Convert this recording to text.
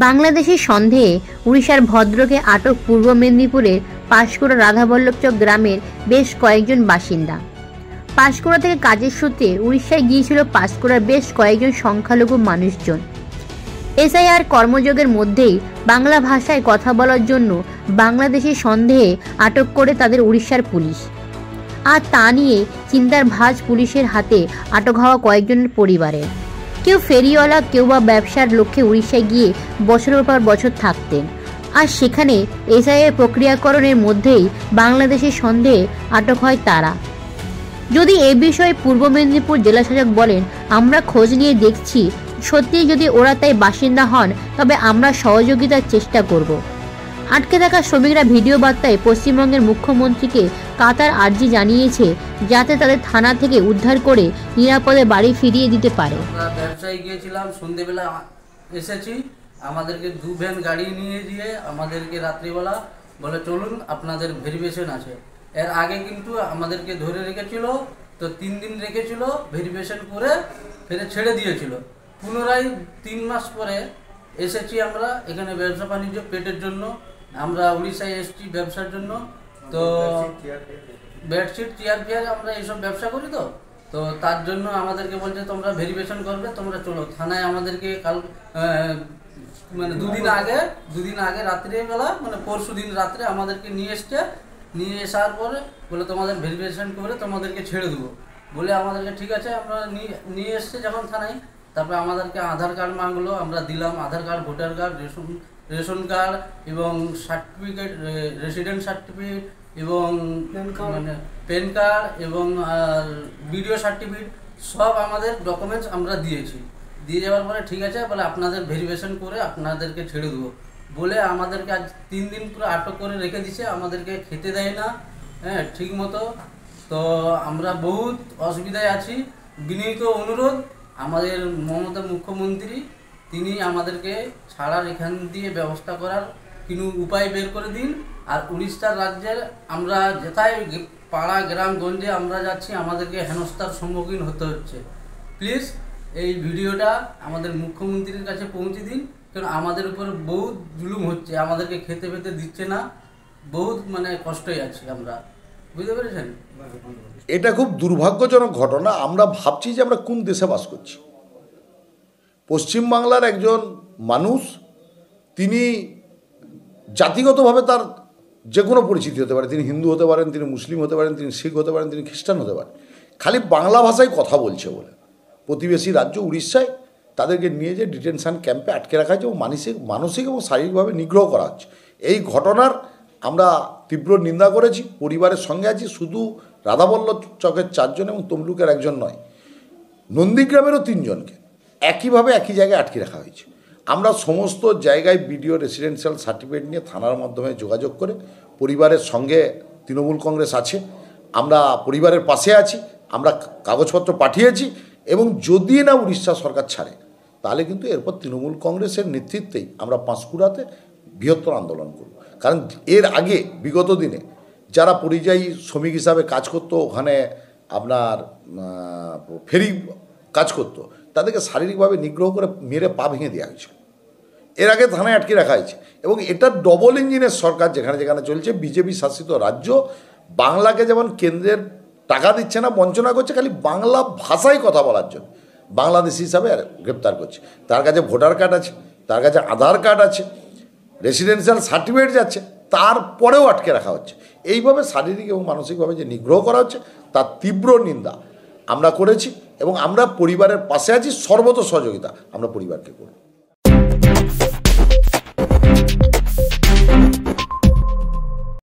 বাংলাদেশের সন্দেহে উড়িষ্যার ভদ্রকে আটক পূর্ব মেদিনীপুরের পাঁশকুড়া রাধাবল্লভচক গ্রামের বেশ কয়েকজন বাসিন্দা। পাঁশকুড়া থেকে কাজের সূত্রে উড়িষ্যায় গিয়েছিল পাঁশকুড়ার বেশ কয়েকজন সংখ্যালঘু মানুষজন। এসআইআর কর্মযোগের মধ্যেই বাংলা ভাষায় কথা বলার জন্য বাংলাদেশের সন্দেহে আটক করে তাদের উড়িষ্যার পুলিশ। আর তা নিয়ে চিন্তার ভাঁজ পুলিশের হাতে আটক হওয়া কয়েকজনের পরিবারের। কেউ ফেরিওয়ালা, কেউ বা ব্যবসার লক্ষ্যে উড়িষ্যায় গিয়ে বছরের পর বছর থাকতেন, আর সেখানে এসআইআর প্রক্রিয়াকরণের মধ্যেই বাংলাদেশের সন্দেহে আটক হয় তারা। যদি এ বিষয়ে পূর্ব মেদিনীপুর জেলাশাসক বলেন, আমরা খোঁজ নিয়ে দেখছি, সত্যিই যদি ওরা তাই বাসিন্দা হন তবে আমরা সহযোগিতার চেষ্টা করব। আটকে থাকা শ্রমিকরা ভিডিও বার্তায় পশ্চিমবঙ্গের মুখ্যমন্ত্রীকে কাতার আর্জি জানিয়েছে যাতে তাদের থানা থেকে উদ্ধার করে নিরাপদে বাড়ি ফিরিয়ে দিতে পারে। ব্যবসায়ী গিয়েছিলাম, সন্ধ্যেবেলা এসেছি, আমাদেরকে 2 ভ্যান গাড়ি নিয়ে দিয়ে আমাদেরকে রাত্রিবেলা বলে চলুন আপনাদের ভেরিফিকেশন আছে। এর আগে কিন্তু আমাদেরকে ধরে রেখেছিল, তো 3 দিন রেখেছিল, ভেরিফিকেশন করে ফেরে ছেড়ে দিয়েছিল। পুনরায় 3 মাস পরে এসেছি আমরা এখানে ব্যবসা বাণিজ্য পেটের জন্য। আমরা উড়িষ্যায় এসেছি ব্যবসার জন্য। তো বেডশিট, চেয়ার ফেয়ার আমরা এইসব ব্যবসা করি, তো তার জন্য আমাদেরকে বলছে তোমরা ভেরিফিকেশন করবে, তোমরা চলো থানায়। আমাদেরকে কাল মানে দুদিন আগে রাত্রিবেলা, মানে পরশু দিন রাত্রে আমাদেরকে নিয়ে আসার পরে বলে তোমাদের ভেরিফিকেশন করে তোমাদেরকে ছেড়ে দেবো বলে আমাদেরকে ঠিক আছে আমরা নিয়ে এসছে যখন থানায়। তারপরে আমাদেরকে আধার কার্ড মাঙ্গলো, আমরা দিলাম Aadhaar card, voter card, ration card এবং সার্টিফিকেট, রেসিডেন্ট সার্টিফিকেট এবং মানে পেন কার্ড এবং ভিডিও সার্টিফিকেট সব আমাদের ডকুমেন্টস আমরা দিয়েছি। দিয়ে যাওয়ার পরে ঠিক আছে বলে আপনাদের ভেরিফিকেশন করে আপনাদেরকে ছেড়ে দেবো বলে আমাদেরকে আজ 3 দিন পুরো আটক করে রেখে দিছে। আমাদেরকে খেতে দেয় না, হ্যাঁ ঠিক মতো। তো আমরা বহুত অসুবিধায় আছি। বিনীত অনুরোধ আমাদের মমতা মুখ্যমন্ত্রী, তিনি আমাদেরকে ছাড়ার এখান দিয়ে ব্যবস্থা করার কোনো উপায় বের করে দিন। আর উড়িষ্যার রাজ্যের আমরা যেথায় পাড়া গ্রামগঞ্জে আমরা যাচ্ছি আমাদেরকে হেনস্থার সম্মুখীন হতে হচ্ছে। প্লিজ এই ভিডিওটা আমাদের মুখ্যমন্ত্রীর কাছে পৌঁছে দিন, কারণ আমাদের উপর বহুত জুলুম হচ্ছে, আমাদেরকে খেতে পেতে দিচ্ছে না, বহুত মানে কষ্টই আছি আমরা, বুঝতে পেরেছেন? এটা খুব দুর্ভাগ্যজনক ঘটনা। আমরা ভাবছি যে আমরা কোন দেশে বাস করছি। পশ্চিমবাংলার একজন মানুষ, তিনি জাতিগতভাবে তার যে কোনো পরিচিতি হতে পারে, তিনি হিন্দু হতে পারেন, তিনি মুসলিম হতে পারেন, তিনি শিখ হতে পারেন, তিনি খ্রিস্টান হতে পারেন, খালি বাংলা ভাষায় কথা বলছে বলে প্রতিবেশী রাজ্য উড়িষ্যায় তাদেরকে নিয়ে যে ডিটেনশন ক্যাম্পে আটকে রাখা হয়েছে এবং মানসিক এবং শারীরিকভাবে নিগ্রহ করা হচ্ছে। এই ঘটনার আমরা তীব্র নিন্দা করেছি, পরিবারের সঙ্গে আছি। শুধু রাধাবল্লভ চকের 4 জন এবং তমলুকের 1 জন নয়, নন্দীগ্রামেরও 3 জনকে একইভাবে একই জায়গায় আটকে রাখা হয়েছে। আমরা সমস্ত জায়গায় বিডিও রেসিডেন্সিয়াল সার্টিফিকেট নিয়ে থানার মাধ্যমে যোগাযোগ করে পরিবারের সঙ্গে তৃণমূল কংগ্রেস আছে, আমরা পরিবারের পাশে আছি, আমরা কাগজপত্র পাঠিয়েছি। এবং যদি না উড়িষ্যা সরকার ছাড়ে তাহলে কিন্তু এরপর তৃণমূল কংগ্রেসের নেতৃত্বেই আমরা পাঁশকুড়াতে বৃহত্তর আন্দোলন করব। কারণ এর আগে বিগত দিনে যারা পরিযায়ী শ্রমিক হিসাবে কাজ করতো, ওখানে আপনার ফেরি কাজ করতো, তাদেরকে শারীরিকভাবে নিগ্রহ করে মেরে পা ভেঙে দেওয়া হয়েছিল। এর আগে থানায় আটকে রাখা হয়েছে। এবং এটা ডবল ইঞ্জিনের সরকার যেখানে চলছে, বিজেপি শাসিত রাজ্য, বাংলাকে যেমন কেন্দ্রের টাকা দিচ্ছে না, বঞ্চনা করছে, খালি বাংলা ভাষায় কথা বলার জন্য বাংলাদেশি হিসাবে গ্রেপ্তার করছে। তার কাছে ভোটার কার্ড আছে, তার কাছে আধার কার্ড আছে, রেসিডেন্সিয়াল সার্টিফিকেট যাচ্ছে, তারপরেও আটকে রাখা হচ্ছে। এইভাবে শারীরিক এবং মানসিকভাবে যে নিগ্রহ করা হচ্ছে তার তীব্র নিন্দা আমরা করেছি এবং আমরা পরিবারের পাশে আছি। সর্বত সহযোগিতা আমরা পরিবারকে করব।